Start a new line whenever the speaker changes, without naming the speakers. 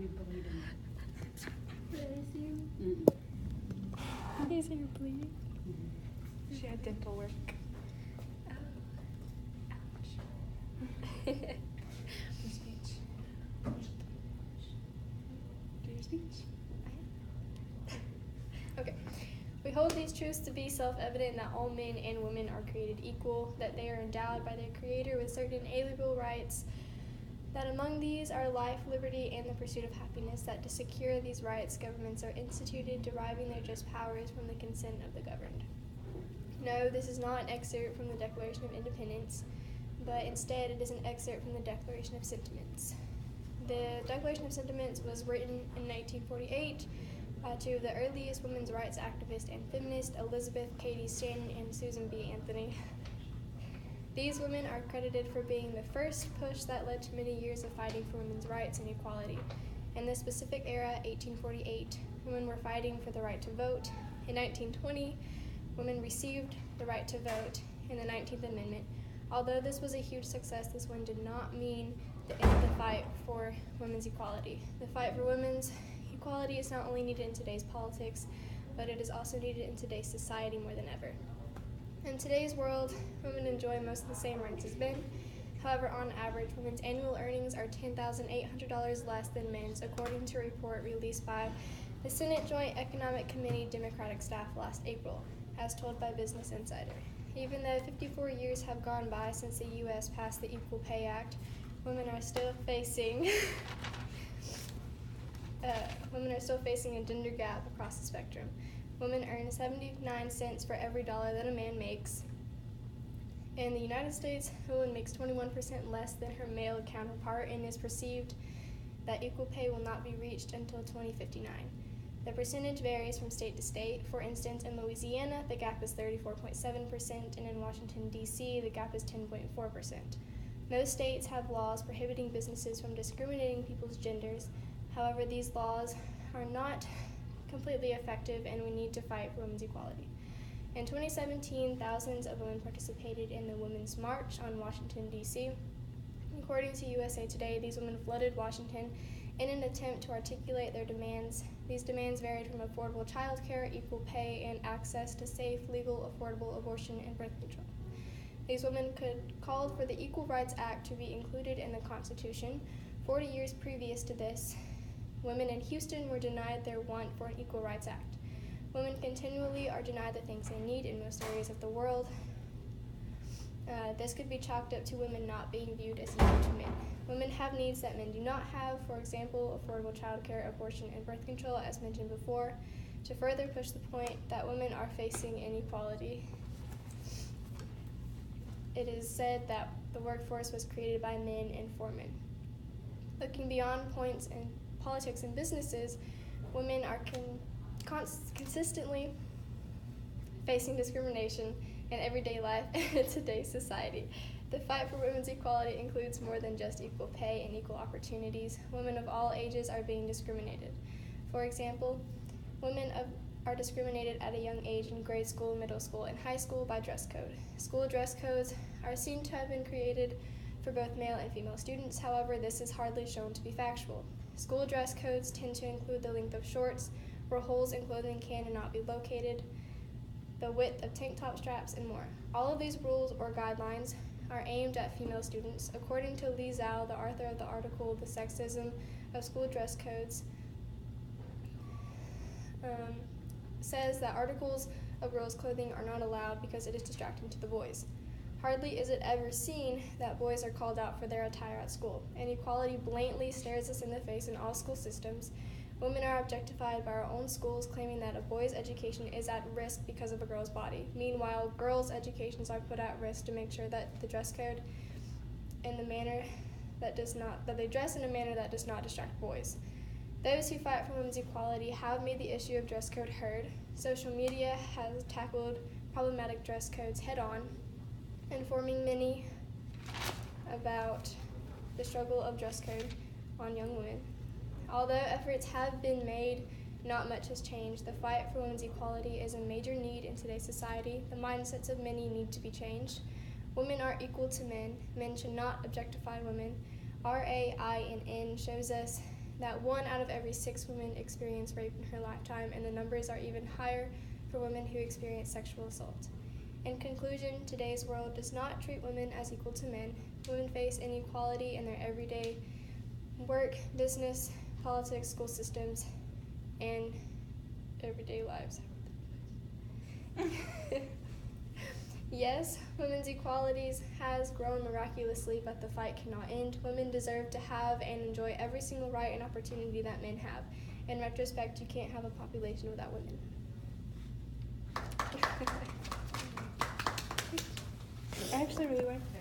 We bullied him.
Is he bleeding?
Mm-hmm.
She had dental work.
Oh. Ouch.
Your speech. Do your speech.
Okay. We hold these truths to be self-evident that all men and women are created equal, that they are endowed by their Creator with certain inalienable rights, that among these are life, liberty, and the pursuit of happiness, that to secure these rights, governments are instituted, deriving their just powers from the consent of the governed. No, this is not an excerpt from the Declaration of Independence, but instead it is an excerpt from the Declaration of Sentiments. The Declaration of Sentiments was written in 1948 to the earliest women's rights activist and feminist, Elizabeth Cady Stanton and Susan B. Anthony. These women are credited for being the first push that led to many years of fighting for women's rights and equality. In this specific era, 1848, women were fighting for the right to vote. In 1920, women received the right to vote in the 19th Amendment. Although this was a huge success, this one did not mean the end of the fight for women's equality. The fight for women's equality is not only needed in today's politics, but it is also needed in today's society more than ever. In today's world, women enjoy most of the same rights as men. However, on average, women's annual earnings are $10,800 less than men's, according to a report released by the Senate Joint Economic Committee Democratic staff last April, as told by Business Insider. Even though 54 years have gone by since the U.S. passed the Equal Pay Act, women are still facing a gender gap across the spectrum. Women earn 79 cents for every dollar that a man makes. In the United States, a woman makes 21% less than her male counterpart and is perceived that equal pay will not be reached until 2059. The percentage varies from state to state. For instance, in Louisiana, the gap is 34.7%, and in Washington, D.C., the gap is 10.4%. Most states have laws prohibiting businesses from discriminating people's genders. However, these laws are not completely effective, and we need to fight for women's equality. In 2017, thousands of women participated in the Women's March on Washington, D.C. According to USA Today, these women flooded Washington in an attempt to articulate their demands. These demands varied from affordable child care, equal pay, and access to safe, legal, affordable abortion and birth control. These women called for the Equal Rights Act to be included in the Constitution. 40 years previous to this, women in Houston were denied their want for an Equal Rights Act. Women continually are denied the things they need in most areas of the world. This could be chalked up to women not being viewed as equal to men. Women have needs that men do not have, for example, affordable child care, abortion, and birth control, as mentioned before. To further push the point that women are facing inequality, it is said that the workforce was created by men and for men. Looking beyond points in politics and businesses, women are consistently facing discrimination in everyday life in today's society. The fight for women's equality includes more than just equal pay and equal opportunities. Women of all ages are being discriminated. For example, women are discriminated at a young age in grade school, middle school, and high school by dress code. School dress codes are seen to have been created for both male and female students. However, this is hardly shown to be factual. School dress codes tend to include the length of shorts, where holes in clothing can and not be located, the width of tank top straps, and more. All of these rules or guidelines are aimed at female students. According to Lee Zhao, the author of the article, The Sexism of School Dress Codes, says that articles of girls' clothing are not allowed because it is distracting to the boys. Hardly is it ever seen that boys are called out for their attire at school. Inequality blatantly stares us in the face in all school systems. Women are objectified by our own schools, claiming that a boy's education is at risk because of a girl's body. Meanwhile, girls' educations are put at risk to make sure that the dress code in the manner that they dress in a manner that does not distract boys. Those who fight for women's equality have made the issue of dress code heard. Social media has tackled problematic dress codes head-on, informing many about the struggle of dress code on young women. Although efforts have been made, not much has changed. The fight for women's equality is a major need in today's society. The mindsets of many need to be changed. Women are equal to men. Men should not objectify women. RAINN shows us that 1 out of every 6 women experience rape in her lifetime, and the numbers are even higher for women who experience sexual assault. In conclusion, today's world does not treat women as equal to men. Women face inequality in their everyday work, business, politics, school systems, and everyday lives. Yes, women's equalities has grown miraculously, but the fight cannot end. Women deserve to have and enjoy every single right and opportunity that men have. In retrospect, you can't have a population without women. I actually really want to